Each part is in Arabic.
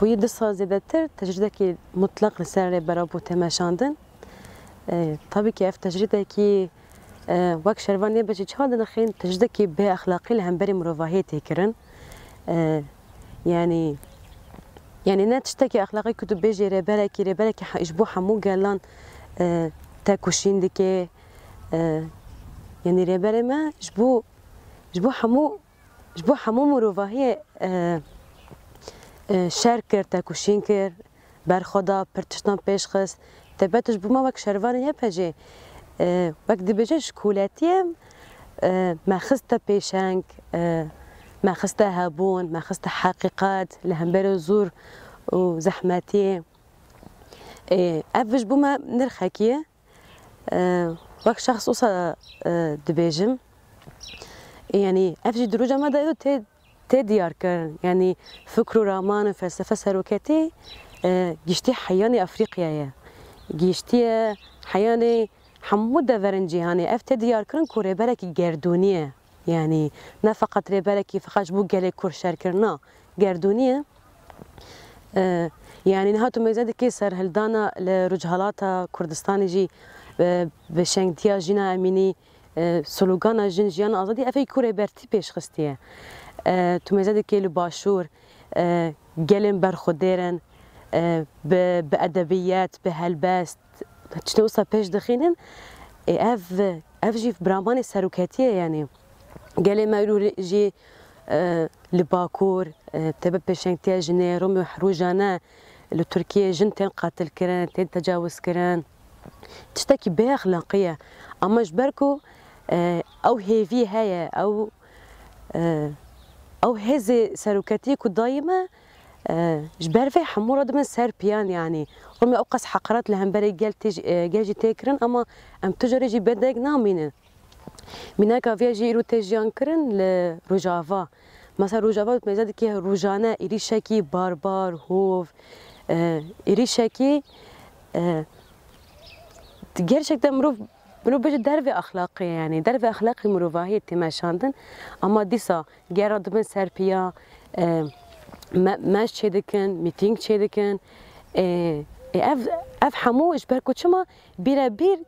بوی دو سال زیادتر تجربه که مطلق لسر برابو تماشاندن. طبعا که اف تجربه که وقت شروانی بچه چه حال نخین تجربه که به اخلاقی لهم بری مروحیه تکرن. يعني نه تشتكي اخلاقي كتب بيجي ربالك اشبو حمو قالان تاكوشين دكي يعني ربالي ما اشبو حمو مروفاهي شركر تاكوشين كر برخدا پرتشتان پیش خست تبتش بو ما وك شروان يبجي وك دي بيجي شكولاتيم ما خسته پیشنگ ما خسته هابون ما خسته حقيقات لهم زور وزحماتي افش بوما نرخكيه وك شخص وصل دبيجم يعني افجي دروجه ما دا تديار كرن يعني فكر رامان وفلسفه سروكتي جشتي حياني افريقيا جشتي حياني حمود فرنجيهاني اف تديار كرن كوري بالك جردونيه يعني نه فقط ربالكي فقط بو قالي كور شاركرنا جردونيه يعني نهاتو ميزاد كيسر هلدانا لرجهالاتا كردستان جي بشنگتيا جينا اميني سلوغانا جن جيان ازادي افي كوري برتي پیش خستيه تو ميزاد كي لباشور قلم برخديرن بادبيات بهلباست تشتوصا پیش دخينن اف جي براماني سروكاتيه يعني قالي ما يقولوا جي لباكور تبى بشنتيا جني رومي وحروجانا لتركيا جنتين قاتل كران تين تجاوز كران تشتكي بها اخلاقيه اما جبركو او هيفي هيا او هزي سروكاتيكو دايما جبر في حمورة من سربيان يعني رومي اوقس حقرات لهم بري جالجي تيكرن اما ام تجري جي بدك نامينه مناك فيجي يرو تجيان كرن لروجافا مثلا روجافا ميزاد كي روجانا إريشاكي باربار هوف إريشاكي تجير شكل مرو بيجي درب أخلاقي يعني درب أخلاقي مروفاهية تماشاندن أما ديسا جرا دبن سربيا ماش تشيدكن ميتينغ تشيدكن اف حمو اجبركو چما بير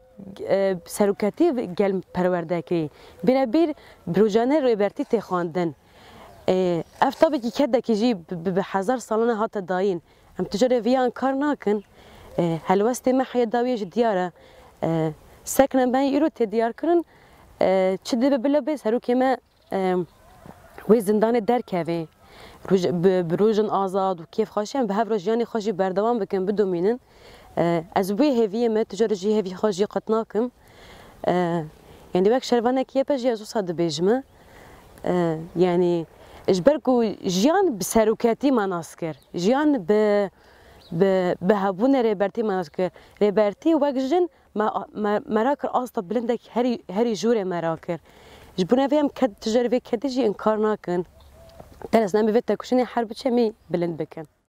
سروکتی گل پرورده کی بیر بروجانه رویبرتی تخواندن افتابی که کده که جی به هزار سالانه هات داین هم تجاره ویان کار نکن هلوستی ما حیا داویش دیاره سکنن بین ایرو تدیار کرن چه دی بلا به سروکی ما وی زندان درکوی بروجن آزاد و کیف خاشیم به هفروج یعنی خاشی بردوام بکن بدومینن از بوی هویه ما تجاره جی هوی خواجی قطناکم يعني باك شرفانا كي باجي ازو صاد بيجما يعني اجبركو جيان بسروكاتي مناسكر جيان بهابون ريبرتي مناسكر ريبرتي وجن مراكر اصلا بلندك هري جوري مراكر جبنا فيهم كد تجربه كدجي انكار ناكن درسنا بفيتا كوشني حرب تشمي بلند بكن